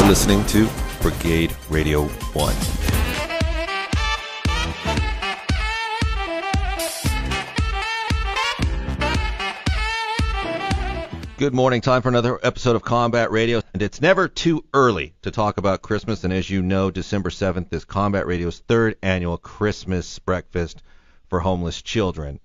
listening to Brigade Radio 1. Good morning. Time for another episode of Combat Radio. And it's never too early to talk about Christmas. And as you know, December 7th is Combat Radio's third annual Christmas breakfast for homeless children.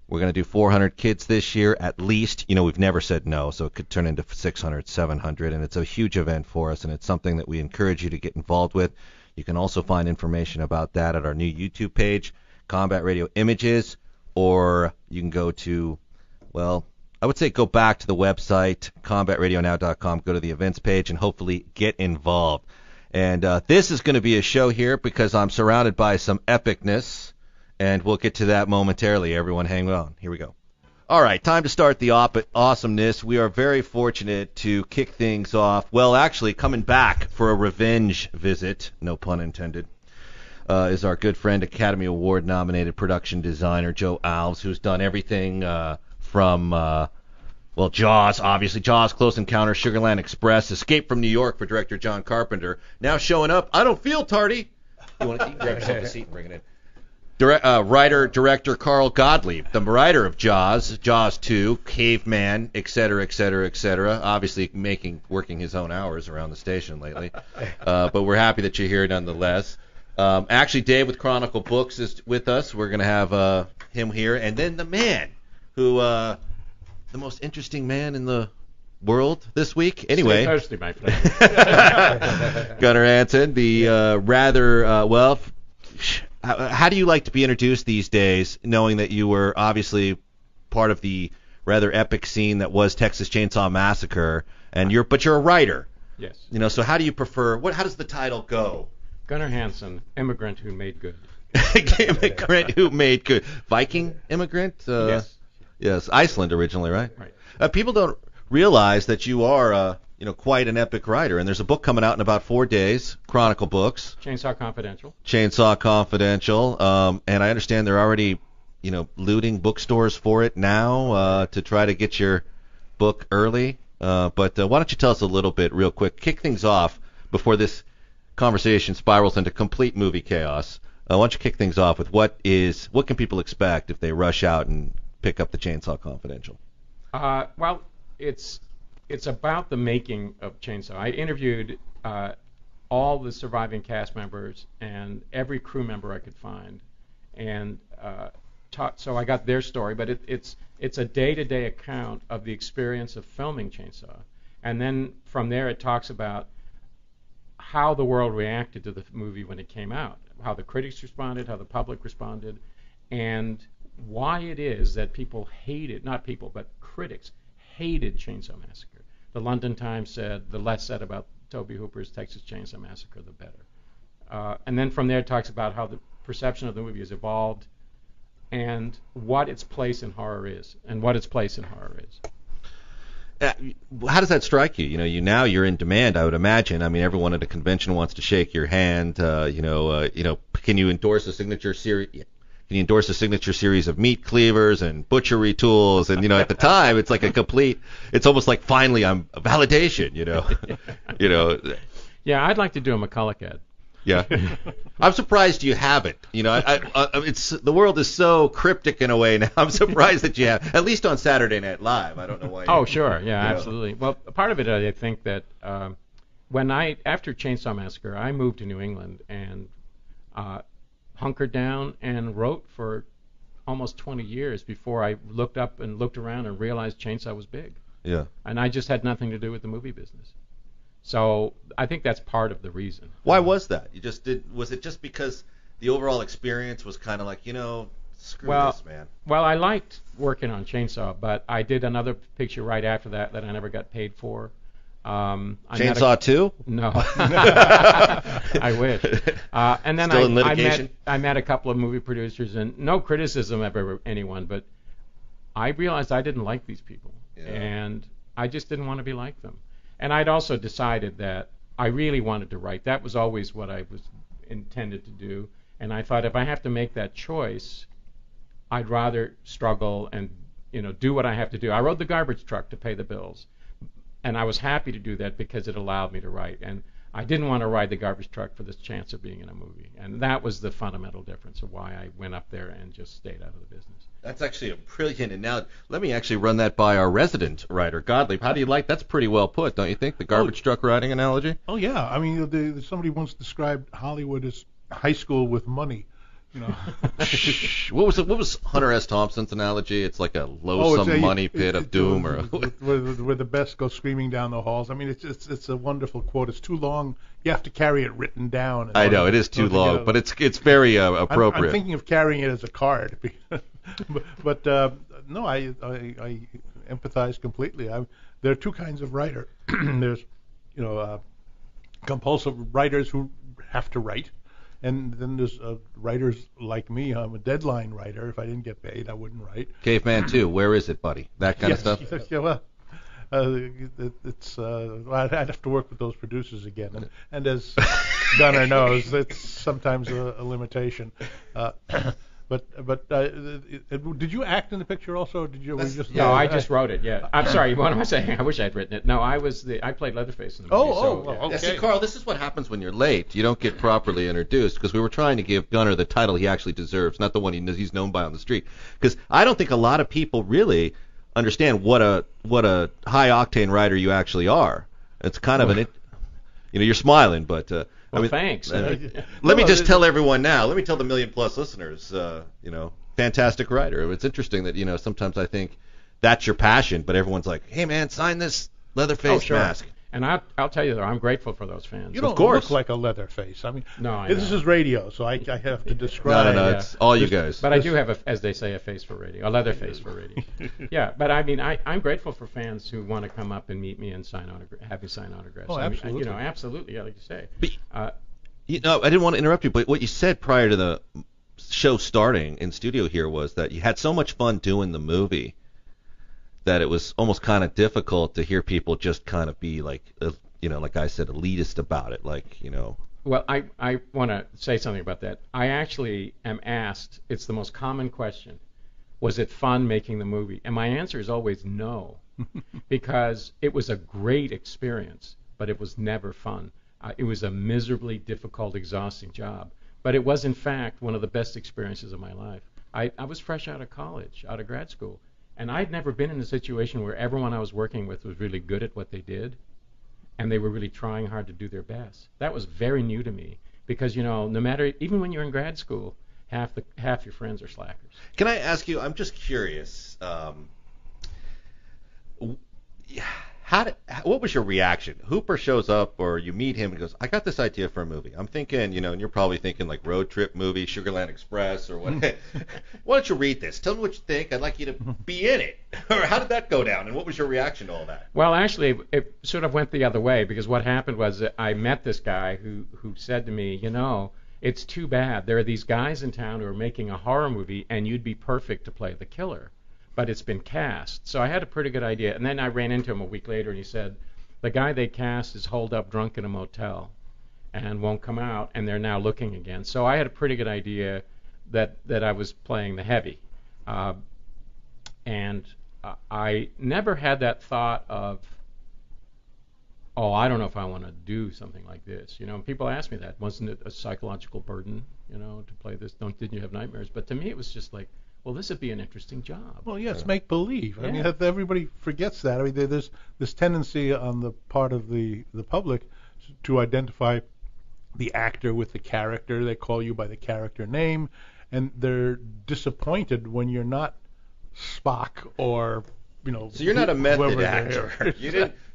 We're going to do 400 kids this year at least. You know, we've never said no, so it could turn into 600, 700. And it's a huge event for us, and it's something that we encourage you to get involved with. You can also find information about that at our new YouTube page, Combat Radio Images, or you can go to, well, I would say go back to the website, combatradionow.com, go to the events page, and hopefully get involved. And this is going to be a show here because I'm surrounded by some epicness, and we'll get to that momentarily. Everyone hang on. Here we go. All right, time to start the awesomeness. We are very fortunate to kick things off. Well, actually, coming back for a revenge visit, no pun intended, is our good friend, Academy Award-nominated production designer Joe Alves, who's done everything from, well, Jaws, obviously. Jaws, Close Encounter, Sugarland Express, Escape from New York for director John Carpenter. Now showing up, I don't feel tardy. You want to grab yourself a seat and bring it in. Writer-director Carl Gottlieb, the writer of Jaws, Jaws 2, Caveman, etc., etc., etc. Obviously working his own hours around the station lately. But we're happy that you're here nonetheless. Actually, Dave with Chronicle Books is with us. We're going to have him here. And then the man who, the most interesting man in the world this week. Anyway. Stay thirsty, my friend. Gunnar Hansen, the how do you like to be introduced these days, knowing that you were obviously part of the rather epic scene that was Texas Chainsaw Massacre, and you're a writer. Yes. You know, so how do you prefer? How does the title go? Gunnar Hansen, immigrant who made good. Immigrant who made good. Viking immigrant? Yes. Yes, Iceland originally, right? Right. People don't realize that you are, quite an epic writer. And there's a book coming out in about 4 days, Chronicle Books. Chainsaw Confidential. And I understand they're already, looting bookstores for it now to try to get your book early. But why don't you tell us a little bit real quick, kick things off before this conversation spirals into complete movie chaos. Why don't you kick things off with what can people expect if they rush out and pick up the Chainsaw Confidential? Well, it's about the making of Chainsaw. I interviewed all the surviving cast members and every crew member I could find, and so I got their story. But it's a day-to-day account of the experience of filming Chainsaw, and then from there it talks about how the world reacted to the movie when it came out, how the critics responded, how the public responded, and why it is that people hated, not people, but critics hated Chainsaw Massacre. The London Times said the less said about Tobe Hooper's Texas Chainsaw Massacre, the better. And then from there it talks about how the perception of the movie has evolved and what its place in horror is. How does that strike you? Now you're in demand, I would imagine. I mean, everyone at a convention wants to shake your hand. Can you endorse a signature series? Can you endorse a signature series of meat cleavers and butchery tools? And at the time, it's like it's almost like finally I'm a validation. Yeah, I'd like to do a McCulloch ad. Yeah, I'm surprised you haven't. It's the world is so cryptic in a way now. I'm surprised that you have, at least on Saturday Night Live. I don't know why. Oh, sure, yeah, absolutely. Well, part of it, I think that after Chainsaw Massacre, I moved to New England and hunkered down and wrote for almost 20 years before I looked up and looked around and realized Chainsaw was big. Yeah. And I just had nothing to do with the movie business. So I think that's part of the reason. Why was that? Was it just because the overall experience was kind of like, screw this, man? Well, I liked working on Chainsaw, but I did another picture right after that I never got paid for. Chainsaw 2? No. I wish. And then Still in litigation? I met a couple of movie producers, and no criticism of anyone, but I realized I didn't like these people, and I just didn't want to be like them. And I'd also decided that I really wanted to write. That was always what I was intended to do, and I thought if I have to make that choice, I'd rather struggle and do what I have to do. I rode the garbage truck to pay the bills. And I was happy to do that because it allowed me to write. And I didn't want to ride the garbage truck for the chance of being in a movie. And that was the fundamental difference of why I went up there and just stayed out of the business. That's actually a brilliant. And now let me actually run that by our resident writer, Gottlieb. How do you like? That's pretty well put, don't you think? The garbage truck riding analogy. Oh yeah, I mean, somebody once described Hollywood as high school with money. You know. What was Hunter S. Thompson's analogy? It's like a loathsome money pit of doom, or where the best go screaming down the halls. I mean, it's a wonderful quote. It's too long. You have to carry it written down. I know it is too long, but it's very appropriate. I'm thinking of carrying it as a card, but no, I empathize completely. There are two kinds of writer. There's compulsive writers who have to write. And then there's writers like me. I'm a deadline writer. If I didn't get paid, I wouldn't write. Caveman 2, where is it, buddy? That kind of stuff? Yeah, well, I'd have to work with those producers again. And as Gunnar knows, it's sometimes a limitation. But did you act in the picture also? Or did you? No, I just wrote it. Yeah, I'm sorry. What am I saying? I wish I'd written it. No, I played Leatherface in the movie. Okay. Yeah, see, Carl, this is what happens when you're late. You don't get properly introduced because we were trying to give Gunnar the title he actually deserves, not the one he's known by on the street. Because I don't think a lot of people really understand what a high octane writer you actually are. It's kind of you're smiling, but. Thanks. Let me just tell everyone now. Let me tell the million-plus listeners. Fantastic writer. It's interesting that sometimes I think that's your passion, but everyone's like, "Hey, man, sign this Leatherface mask." And I'll tell you though, I'm grateful for those fans. You don't look like a Leatherface. I mean, this is radio, so I have to describe. No, it's all you guys. But I do have, as they say, a face for radio, a leather face for radio. Yeah, but I mean, I'm grateful for fans who want to come up and meet me and have me sign autographs. Oh, absolutely. Absolutely, like you say. But, I didn't want to interrupt you, but what you said prior to the show starting in studio here was that you had so much fun doing the movie that it was almost kind of difficult to hear people just kind of be like, like I said, elitist about it, Well, I want to say something about that. I actually am asked, it's the most common question, was it fun making the movie? And my answer is always no, because it was a great experience, but it was never fun. It was a miserably difficult, exhausting job, but it was, in fact, one of the best experiences of my life. I was fresh out of college, out of grad school. And I'd never been in a situation where everyone I was working with was really good at what they did, and they were really trying hard to do their best. That was very new to me because, no matter, even when you're in grad school, half your friends are slackers. Can I ask you, I'm just curious, what was your reaction? Hooper shows up, or you meet him and goes, I got this idea for a movie. I'm thinking, and you're probably thinking like road trip movie, Sugarland Express, or what. Why don't you read this? Tell me what you think. I'd like you to be in it. Or how did that go down, and what was your reaction to all that? Well, actually, it sort of went the other way, because what happened was that I met this guy who said to me, it's too bad. There are these guys in town who are making a horror movie, and you'd be perfect to play the killer. But it's been cast. So I had a pretty good idea. And then I ran into him a week later, and he said, the guy they cast is holed up drunk in a motel and won't come out, and they're now looking again. So I had a pretty good idea that I was playing the heavy. And I never had that thought of, I don't know if I want to do something like this. People ask me that. Wasn't it a psychological burden, to play this? Didn't you have nightmares? But to me, it was just like, well, this would be an interesting job. Well, yes, make believe. I mean, everybody forgets that. I mean, there's this tendency on the part of the public to identify the actor with the character. They call you by the character name, and they're disappointed when you're not Spock or So you're not a method actor. You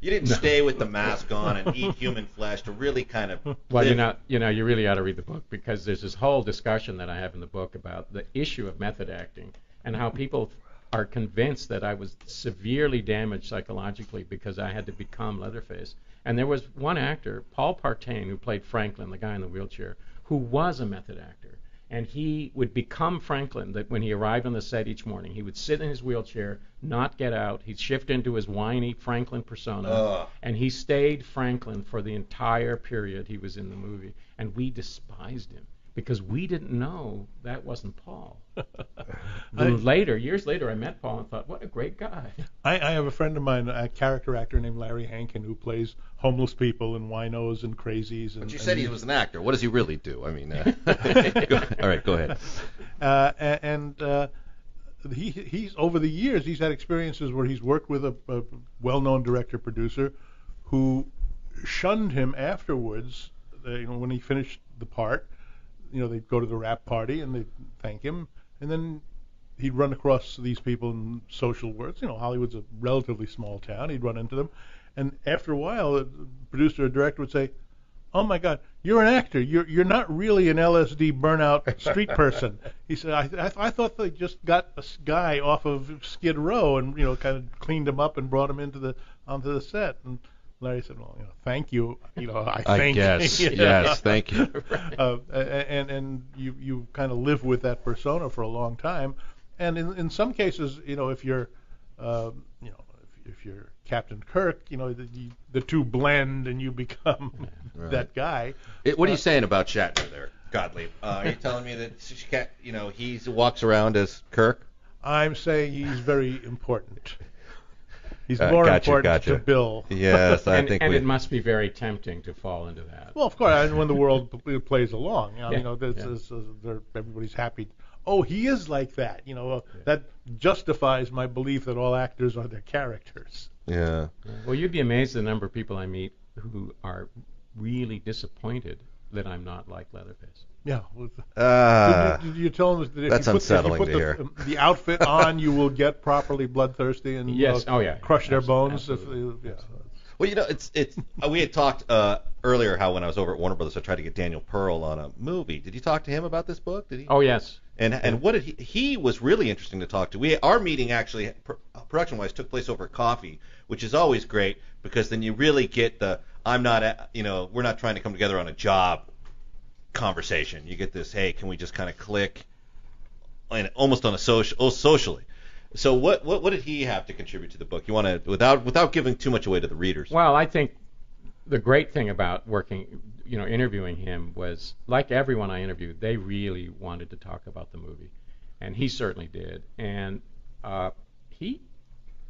didn't stay with the mask on and eat human flesh to really kind of. Well, you really ought to read the book, because there's this whole discussion that I have in the book about the issue of method acting and how people are convinced that I was severely damaged psychologically because I had to become Leatherface. And there was one actor, Paul Partain, who played Franklin, the guy in the wheelchair, who was a method actor. And he would become Franklin, that when he arrived on the set each morning, he would sit in his wheelchair, not get out. He'd shift into his whiny Franklin persona, and he stayed Franklin for the entire period he was in the movie. And we despised him because we didn't know that wasn't Paul. Years later, I met Paul and thought, what a great guy. I have a friend of mine, a character actor named Larry Hankin, who plays homeless people and winos and crazies. But you said he was an actor. What does he really do? I mean, all right, go ahead. He's over the years, he's had experiences where he's worked with a well-known director-producer who shunned him afterwards. When he finished the part, they'd go to the wrap party and they'd thank him, and then he'd run across these people in social worlds. Hollywood's a relatively small town. He'd run into them, and after a while, the producer or director would say, "Oh my God, you're an actor. You're not really an LSD burnout street person." He said, "I thought they just got a guy off of Skid Row and kind of cleaned him up and brought him onto the set." And Larry said, "Well, thank you. I think." Guess. Yes, thank you. And you kind of live with that persona for a long time. And in some cases, if you're if you're Captain Kirk, the two blend and you become that guy. What are you saying about Shatner there, Gottlieb? Are you telling me that he walks around as Kirk? I'm saying he's very important. He's more important to Bill. Yes, I think. And it must be very tempting to fall into that. Well, of course, when the world plays along, everybody's happy. Oh, he is like that. That justifies my belief that all actors are their characters. Yeah. Well, you'd be amazed the number of people I meet who are really disappointed that I'm not like Leatherface. Yeah. Did you tell them that if that's you unsettling put to hear. The outfit on, you will get properly bloodthirsty and crush their bones? Well, it's we had talked earlier how when I was over at Warner Brothers, I tried to get Daniel Pearl on a movie. Did you talk to him about this book? Did he? Oh, yes. And what did he was really interesting to talk to. Our meeting actually, production-wise, took place over coffee, which is always great because then you really get the we're not trying to come together on a job conversation. You get this, hey, can we just kind of click, and almost on a socially. So what did he have to contribute to the book? You want to without giving too much away to the readers? Well, I think the great thing about interviewing him was, like everyone I interviewed, they really wanted to talk about the movie, and he certainly did. And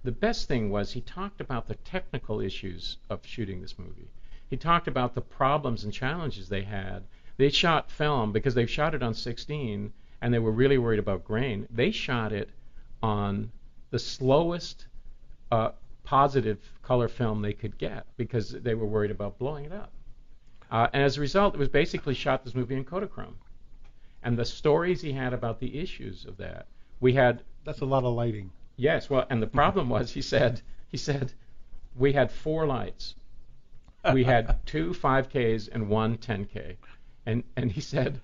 the best thing was he talked about the technical issues of shooting this movie. He talked about the problems and challenges they had. They shot film because they shot it on 16, and they were really worried about grain. They shot it on the slowest positive color film they could get because they were worried about blowing it up. And as a result, it was basically shot this movie in Kodachrome. And the stories he had about the issues of that, that's a lot of lighting. Yes, well, and the problem was he said we had 4 lights. We had 2 5Ks and 1 10K. And he said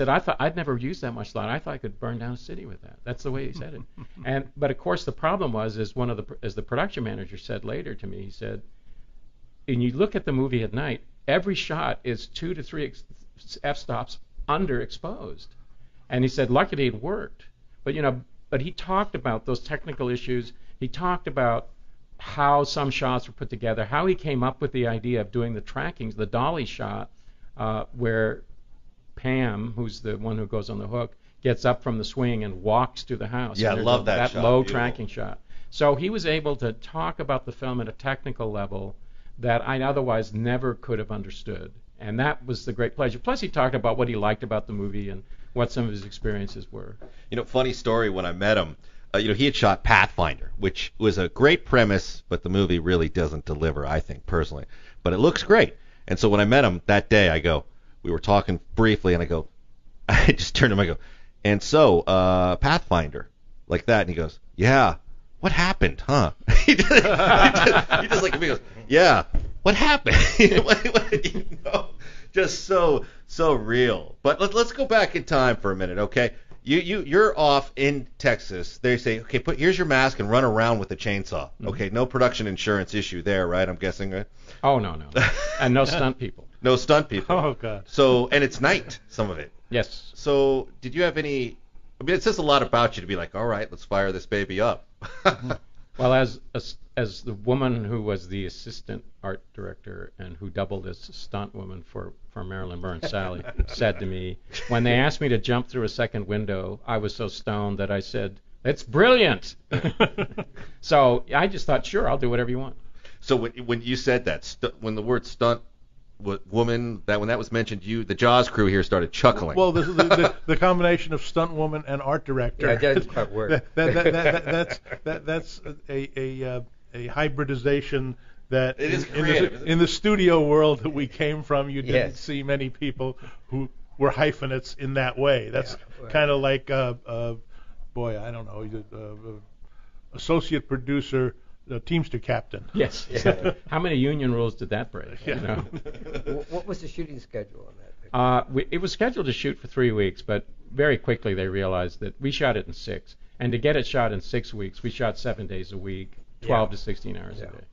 I thought I'd never used that much light. I thought I could burn down a city with that. That's the way he said it. But of course the problem was, as the production manager said later to me, he said, and you look at the movie at night, every shot is 2 to 3 f-stops underexposed. And he said luckily it worked. But he talked about those technical issues. He talked about how some shots were put together, how he came up with the idea of doing the trackings, the dolly shot, where Pam, who's the one who goes on the hook, gets up from the swing and walks to the house. Yeah, I love that shot. That low tracking shot. So he was able to talk about the film at a technical level that I otherwise never could have understood. And that was the great pleasure. Plus he talked about what he liked about the movie and what some of his experiences were. Funny story, when I met him, he had shot Pathfinder, which was a great premise, but the movie really doesn't deliver, I think, personally. But it looks great. And so when I met him that day, we were talking briefly, and I just turned to him, I go, and so, Pathfinder, like that, and he goes, yeah, what happened, huh? he just like me goes, yeah, what happened? Just so real. But let's go back in time for a minute, okay? You're off in Texas. They say, okay, here's your mask and run around with a chainsaw. Mm-hmm. Okay, no production insurance issue there, right? I'm guessing, right? Oh, no. And no stunt people. No stunt people. Oh, God. So, and it's night, some of it. Yes. So, did you have any? I mean, it says a lot about you to be like, all right, let's fire this baby up. Well, as as the woman who was the assistant art director and who doubled as stunt woman for Marilyn Burns, Sally, said to me, when they asked me to jump through a second window, I was so stoned that I said, "It's brilliant." So I just thought, sure, I'll do whatever you want. So when you said that, when the word stunt woman, when that was mentioned, the Jaws crew here started chuckling. Well, the combination of stunt woman and art director. Yeah, that doesn't quite work. That's a hybridization that it is creative. In the studio world that we came from, you didn't see many people who were hyphenates in that way. That's kind of like, boy, I don't know, associate producer, Teamster captain. Yes. Yeah. How many union rules did that break? Yeah. You know? What was the shooting schedule on that? It was scheduled to shoot for 3 weeks, but very quickly they realized that we shot it in 6. And to get it shot in 6 weeks, we shot 7 days a week, 12 to 16 hours a day.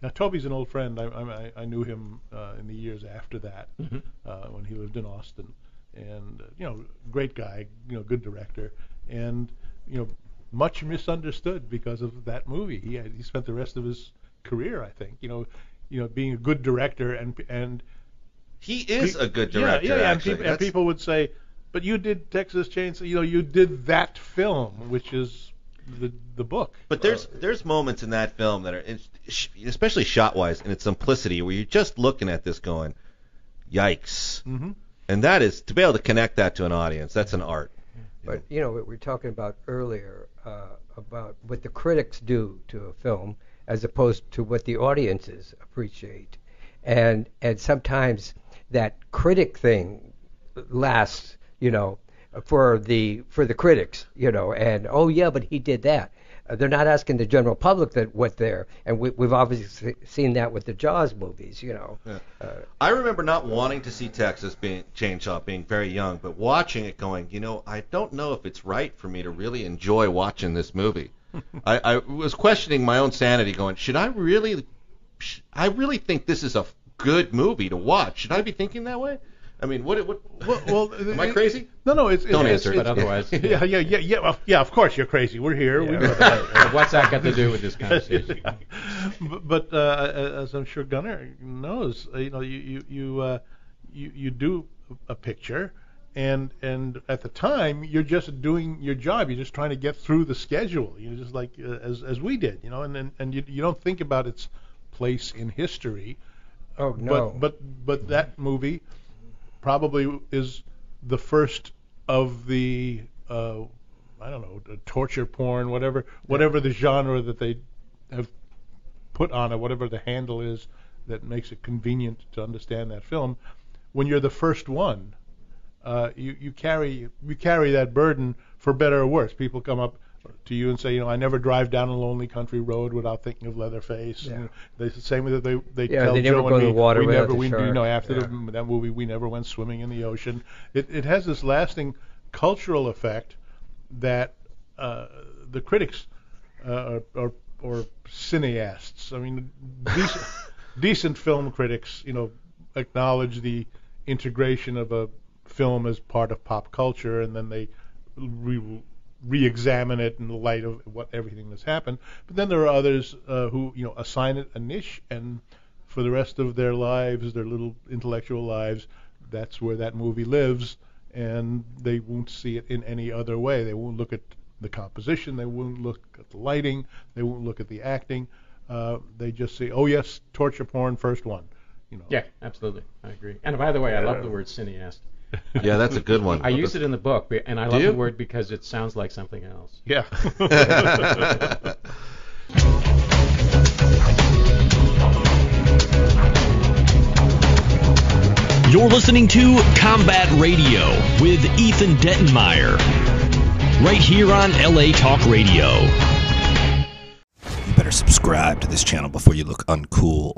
Now, Toby's an old friend. I knew him in the years after that, when he lived in Austin. And, great guy, good director. And, much misunderstood because of that movie. He spent the rest of his career, I think, being a good director, and he is a good director. And people would say, but you did Texas Chainsaw, you did that film, which is the book. But there's moments in that film that are, especially shot-wise, in its simplicity, where you're just looking at this going, yikes. Mm-hmm. And that is, to be able to connect that to an audience, that's an art. But, what we were talking about earlier, about what the critics do to a film as opposed to what the audiences appreciate. And sometimes that critic thing lasts, for the critics, and, oh, yeah, but he did that. They're not asking the general public and we've obviously seen that with the Jaws movies, Yeah. I remember not wanting to see Texas Chainsaw being very young, but watching it going, I don't know if it's right for me to really enjoy watching this movie. I was questioning my own sanity going, I really think this is a good movie to watch. Should I be thinking that way? I mean, what am I crazy? No, don't answer it. But otherwise, yeah. Of course, you're crazy. We're here. Yeah. We know that. What's that got to do with this conversation? But as I'm sure Gunnar knows, you do a picture, and at the time you're just doing your job. You're just trying to get through the schedule. Just like as we did, and you don't think about its place in history. Oh no. But that movie probably is the first of the torture porn, whatever the genre that they have put on it, whatever the handle is that makes it convenient to understand that film. When you're the first one, you carry that burden, for better or worse. People come up to you and say, I never drive down a lonely country road without thinking of Leatherface. Yeah. The same way that they tell they never Joe go and to me, the water we without never, the shark. after that movie, we never went swimming in the ocean. It has this lasting cultural effect that the critics or cineasts, I mean, decent film critics, acknowledge the integration of a film as part of pop culture, and then they re-examine it in the light of everything that's happened. But then there are others who assign it a niche, and for the rest of their lives, their little intellectual lives, that's where that movie lives, and they won't see it in any other way. They won't look at the composition, they won't look at the lighting, they won't look at the acting. They just say, oh yes, torture porn, first one. Yeah, absolutely, I agree. And by the way, I love the word cineast. Yeah, that's a good one. I use it in the book, and I love the word because it sounds like something else. Yeah. You're listening to Combat Radio with Ethan Dettenmeyer, right here on LA Talk Radio. You better subscribe to this channel before you look uncool.